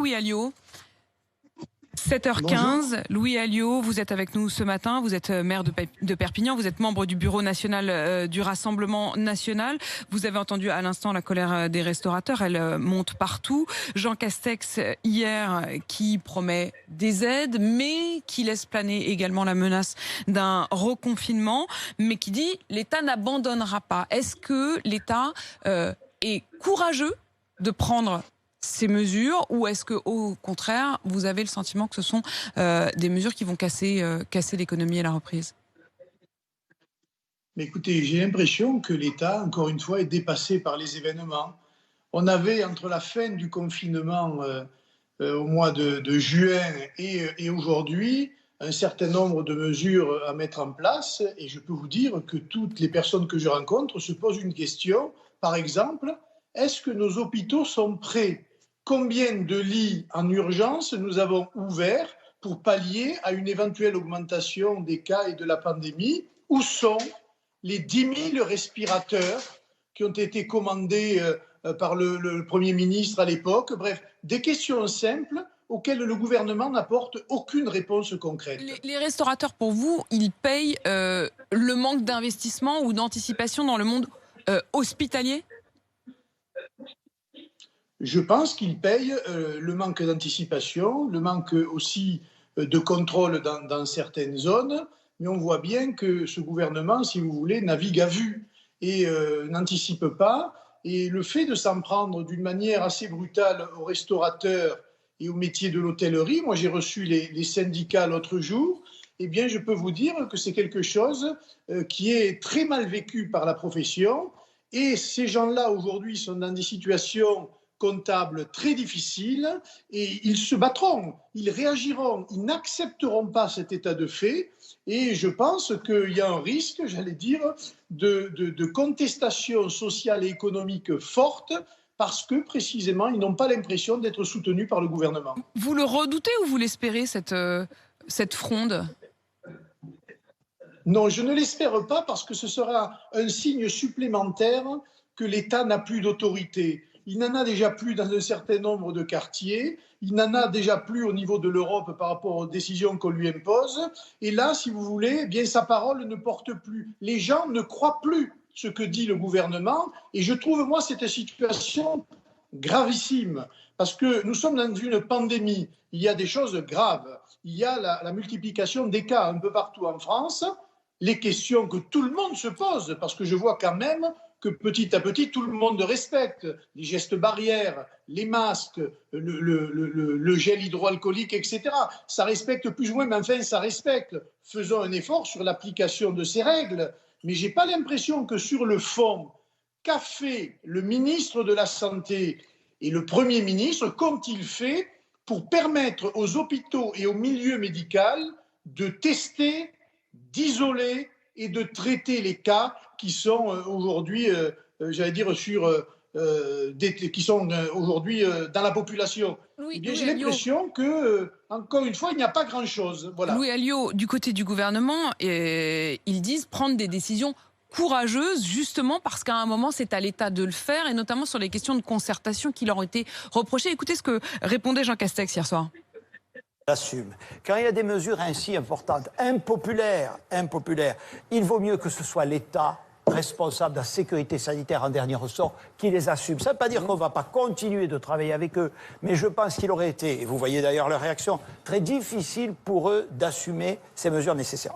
Louis Alliot. 7h15, bonjour. Louis Alliot, vous êtes avec nous ce matin, vous êtes maire de Perpignan, vous êtes membre du bureau national du Rassemblement national. Vous avez entendu à l'instant la colère des restaurateurs, elle monte partout. Jean Castex hier qui promet des aides, mais qui laisse planer également la menace d'un reconfinement, mais qui dit l'État n'abandonnera pas. Est-ce que l'État est courageux de prendre ces mesures, ou est-ce que au contraire vous avez le sentiment que ce sont des mesures qui vont casser l'économie et la reprise? Mais écoutez, j'ai l'impression que l'État, encore une fois, est dépassé par les événements. On avait, entre la fin du confinement au mois de juin et aujourd'hui, un certain nombre de mesures à mettre en place, et je peux vous dire que toutes les personnes que je rencontre se posent une question. Par exemple, est-ce que nos hôpitaux sont prêts? Combien de lits en urgence nous avons ouverts pour pallier à une éventuelle augmentation des cas et de la pandémie? Où sont les 10 000 respirateurs qui ont été commandés par le Premier ministre à l'époque? Bref, des questions simples auxquelles le gouvernement n'apporte aucune réponse concrète. Les restaurateurs, pour vous, ils payent le manque d'investissement ou d'anticipation dans le monde hospitalier? Je pense qu'ils payent le manque d'anticipation, le manque aussi de contrôle dans certaines zones, mais on voit bien que ce gouvernement, si vous voulez, navigue à vue et n'anticipe pas. Et le fait de s'en prendre d'une manière assez brutale aux restaurateurs et au métier de l'hôtellerie, moi j'ai reçu les syndicats l'autre jour, eh bien je peux vous dire que c'est quelque chose qui est très mal vécu par la profession. Et ces gens-là aujourd'hui sont dans des situations comptables très difficiles et ils se battront, ils réagiront, ils n'accepteront pas cet état de fait et je pense qu'il y a un risque, j'allais dire, de contestation sociale et économique forte parce que précisément ils n'ont pas l'impression d'être soutenus par le gouvernement. Vous le redoutez ou vous l'espérez cette fronde ? Non, je ne l'espère pas parce que ce sera un signe supplémentaire que l'État n'a plus d'autorité. Il n'en a déjà plus dans un certain nombre de quartiers, il n'en a déjà plus au niveau de l'Europe par rapport aux décisions qu'on lui impose. Et là, si vous voulez, eh bien, sa parole ne porte plus. Les gens ne croient plus ce que dit le gouvernement. Et je trouve, moi, cette situation gravissime. Parce que nous sommes dans une pandémie. Il y a des choses graves. Il y a la multiplication des cas un peu partout en France. Les questions que tout le monde se pose, parce que je vois quand même que petit à petit, tout le monde respecte les gestes barrières, les masques, le gel hydroalcoolique, etc. Ça respecte plus ou moins, mais enfin, ça respecte. Faisons un effort sur l'application de ces règles. Mais je n'ai pas l'impression que sur le fond, qu'a fait le ministre de la Santé et le Premier ministre, qu'ont-ils fait pour permettre aux hôpitaux et au milieu médical de tester, d'isoler et de traiter les cas qui sont aujourd'hui, j'allais dire, qui sont aujourd'hui dans la population. Eh bien, j'ai l'impression que, encore une fois, il n'y a pas grand-chose. Voilà. Louis Alliot, du côté du gouvernement, ils disent prendre des décisions courageuses, justement parce qu'à un moment, c'est à l'État de le faire, et notamment sur les questions de concertation qui leur ont été reprochées. Écoutez ce que répondait Jean Castex hier soir. Assume. Quand il y a des mesures ainsi importantes, impopulaires, il vaut mieux que ce soit l'État responsable de la sécurité sanitaire en dernier ressort qui les assume. Ça ne veut pas dire qu'on ne va pas continuer de travailler avec eux, mais je pense qu'il aurait été, et vous voyez d'ailleurs leur réaction, très difficile pour eux d'assumer ces mesures nécessaires.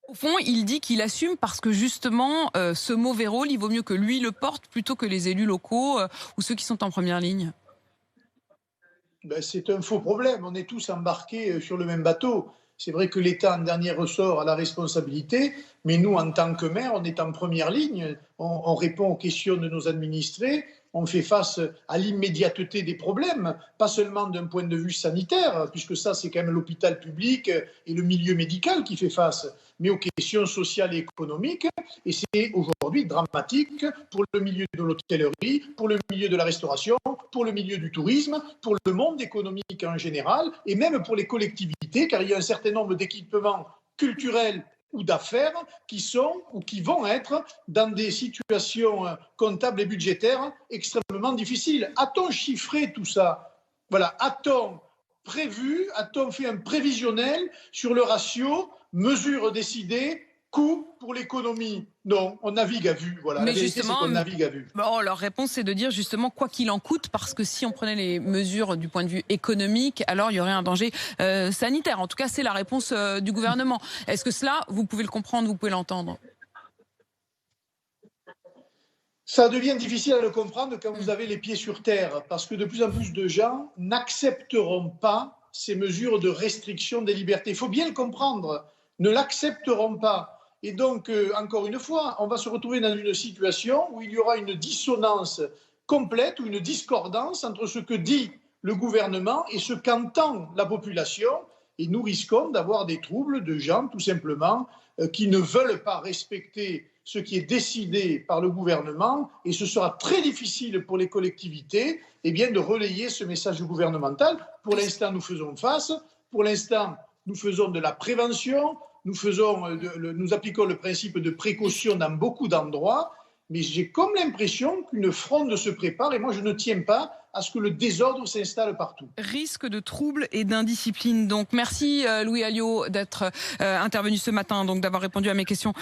Au fond, il dit qu'il assume parce que justement, ce mauvais rôle, il vaut mieux que lui le porte plutôt que les élus locaux ou ceux qui sont en première ligne. Ben, c'est un faux problème. On est tous embarqués sur le même bateau. C'est vrai que l'État, en dernier ressort, a la responsabilité, mais nous, en tant que maire, on est en première ligne. On répond aux questions de nos administrés, on fait face à l'immédiateté des problèmes, pas seulement d'un point de vue sanitaire, puisque ça, c'est quand même l'hôpital public et le milieu médical qui fait face, mais aux questions sociales et économiques. Et c'est aujourd'hui dramatique pour le milieu de l'hôtellerie, pour le milieu de la restauration, pour le milieu du tourisme, pour le monde économique en général, et même pour les collectivités, car il y a un certain nombre d'équipements culturels ou d'affaires qui sont ou qui vont être dans des situations comptables et budgétaires extrêmement difficiles. A-t-on chiffré tout ça? Voilà, a-t-on prévu, a-t-on fait un prévisionnel sur le ratio mesures décidées, coût pour l'économie? Non, on navigue à vue. Voilà, Mais la vérité, c'est qu'on navigue à vue. Bon, leur réponse, c'est de dire justement quoi qu'il en coûte, parce que si on prenait les mesures du point de vue économique, alors il y aurait un danger sanitaire. En tout cas, c'est la réponse du gouvernement. Est-ce que cela, vous pouvez le comprendre, vous pouvez l'entendre? Ça devient difficile à le comprendre quand vous avez les pieds sur terre, parce que de plus en plus de gens n'accepteront pas ces mesures de restriction des libertés. Il faut bien le comprendre, ne l'accepteront pas. Et donc, encore une fois, on va se retrouver dans une situation où il y aura une dissonance complète ou une discordance entre ce que dit le gouvernement et ce qu'entend la population. Et nous risquons d'avoir des troubles de gens, tout simplement, qui ne veulent pas respecter ce qui est décidé par le gouvernement, et ce sera très difficile pour les collectivités de relayer ce message gouvernemental. Pour l'instant, nous faisons face. Pour l'instant, nous faisons de la prévention. Nous appliquons le principe de précaution dans beaucoup d'endroits. Mais j'ai comme l'impression qu'une fronde se prépare, et moi je ne tiens pas à ce que le désordre s'installe partout. Risque de troubles et d'indiscipline. Donc merci Louis Alliot d'être intervenu ce matin, donc d'avoir répondu à mes questions.